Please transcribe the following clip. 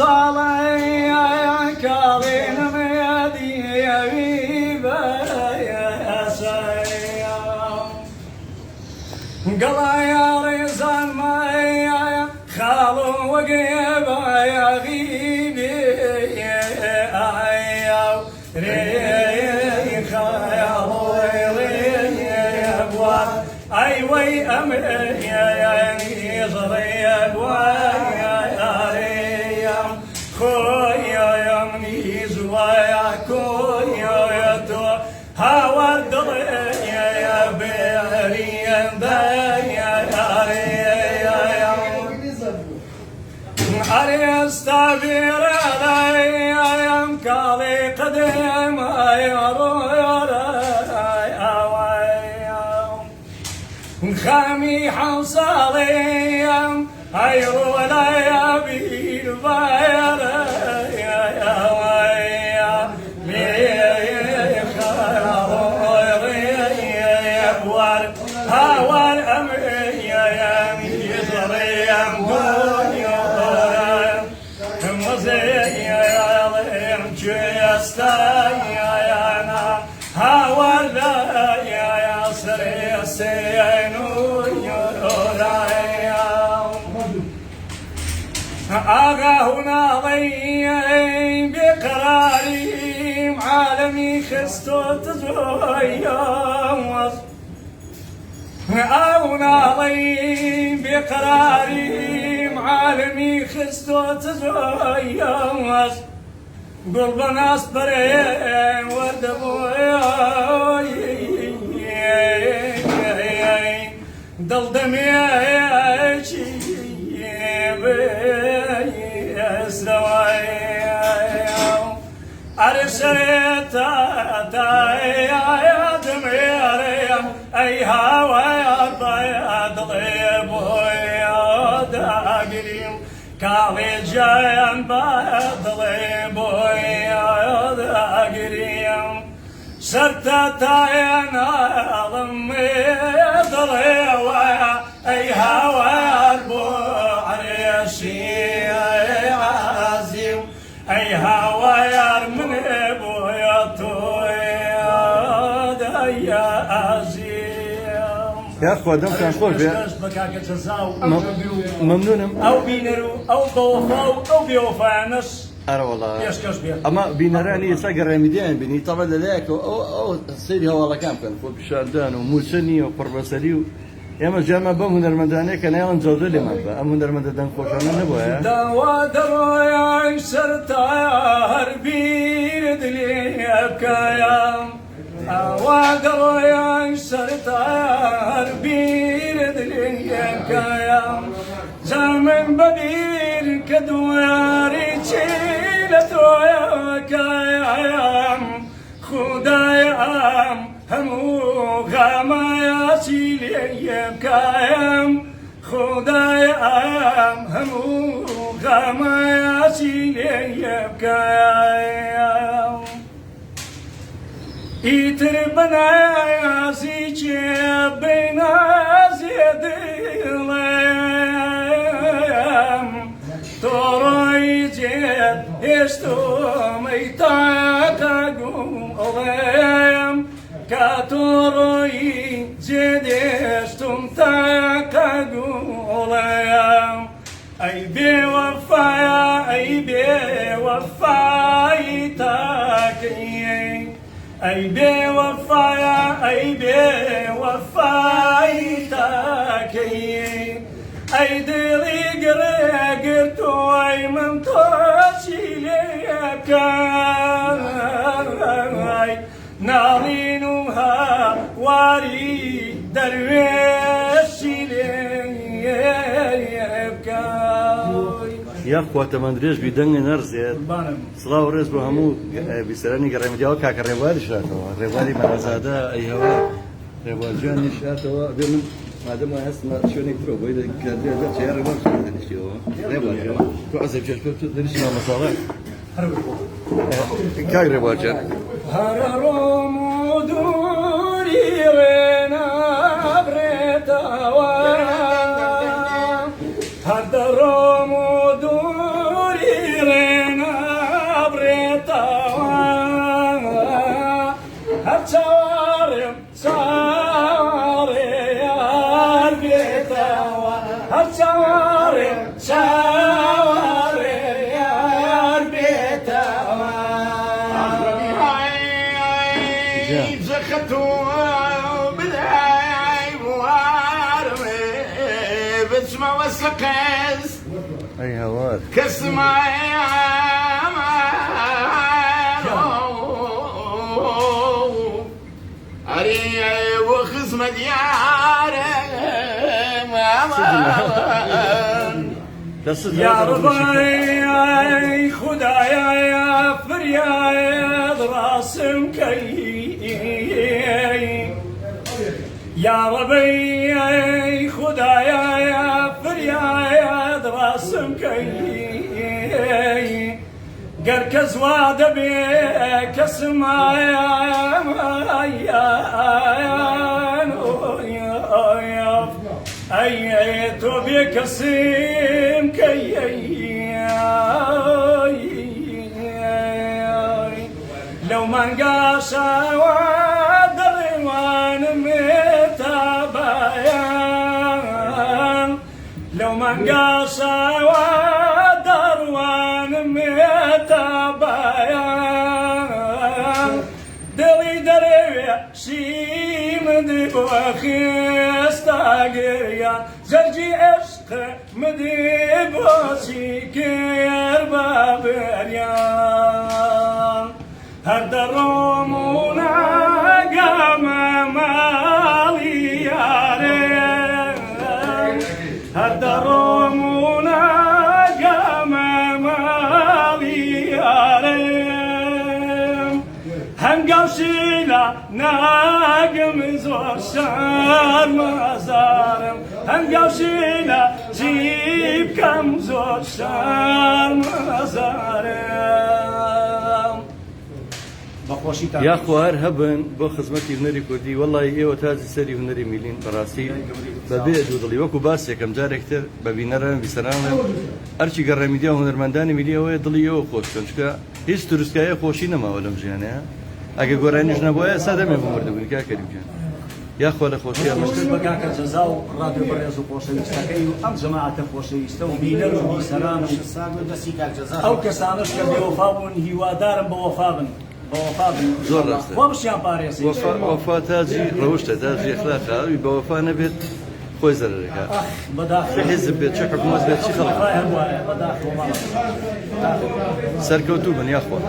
صالي كالين ميدي غيبة يا سيام قلا يا رزان ما خالو وقيبة يا غيبي يا ريخ يا أي وي أمي يا نيزري يا ريم خويا يا منيز ويا كويا يا تو هاورد يا بيري يا ريم أري استبير علي كالي قديم يا خامي حصالي عيرو ولا يبين باير يا ويا وار هاور أمي يا ميزري يا مدنيا مزي يا لم جستاي يا أنا هاور يا سري سينو أغا هنا ضي بقراري عالمي خستو تزويا هنا ضي بقراري عالمي خستو تزويا قلبنا اصبري ودبويا ضل دمي أرسلت يا دميريم أي هوا يا ضيب يا داقريم كالي جايم بضيب يا داقريم سرت يا ضمي ضليويا أي هوا يا عريشي عازيم أي هوا يا من ابويا تويا يا عازيم يا اخوة دم كان خوش ممنونم او بينرو او بوفاو او بيوفانس أرى والله يشكش بيه أما بينراني ساقر رميدين بني طبعا لذلك أو سيدي هو والله كان فوق بشاردان وموسني وقربسلي يا ما جامع بهم المدانية كان يوم زودلي ما بقى أم المدان خوشانا نبوها دوا درو يا سرتا هربير دلي أبكايا درو يا سرتا هربير دلي أبكايا زمن بدير كدواري تشيلتو يا كايا خدايا همو غاما يا سيلي كايم خدايا همو غاما يا سيلي كايم يتربنا يا سيجي بينا زيدلم تروي جيد يشتو ميتاكا قوم كاتوروي زيدستم تاكاغولايا أي بوفايا أي بوفاي تاكي أي بوفايا أي بوفاي تاكي أي دري قرقرتو أي من توشيليكاي نارينها واري درويشي يا اخوة تمندريش بيدنگ نرزيت صلاة ورز بهمو بيسراني قريم جاو كاك الريوالي شاتوا الريوالي مرزادا ايها ريوال جاني شاتوا بمن مادام اسمع شوني برو بيد كادي هذا شيء ريوال شو ريوال جان كو عزب شكل تدريش ما مصالح كاك ريوال جان هررو مدوري رينا بريتاوا هررو مدوري سقز أي هوار كسما أري وخزمة ديارة يا ربي خدايا يا فرياد راسم كي يا ربي خدايا يا فرياد راسم كي قركز وعد بك اسمع يا تو بك سيم كي لو ما نقاش ودري وانا متابعين لو ما نقاش ودر وانا متابعين دلي دري شيم دي بوخيستاقيا زرجي عشق مدي بوسي كيربا بريان هرد الرومونا قام مالي يارين هرد الرومونا قام مالي يارين هنقاو شيلا ناقم زور شار مزارم هنقاو شيلا جيب كم زور شار مزارم يا خوار هبن بو خزمتي هنري كردي والله ايوه تازي سري هنري ميلين براسي ببيع دودلي وكو باسي كم جار اكتر ببينرن بسران ارشي قرميديا هنرمنداني ميليا وي دلي او خوش كنشكا هيس تورسكايا خوشي نما ولم جانا اگه گورانیش نبوده ساده می‌مرده بود که کریم جان یا خود خوشی مشکل بکاک جزاو رادیو برز و خۆشەویستەکەی و ئەم جەماعەتە خۆشەویستە و بینەر و بیسەران و ئەو کەسانش کە بێوەفا بوون هیوادارم بە وەفا بن زۆر ڕاستە خوا بشیان پارێزێ وەفا تاجی ڕەوشتە تاجی ئەخلاقە بە وەفا نەبێت خۆی زەرەکە چه حیزب بێت چه حکومەت بێت چی خەڵک بەداخڵ سەرکەوتوو بن یا خوا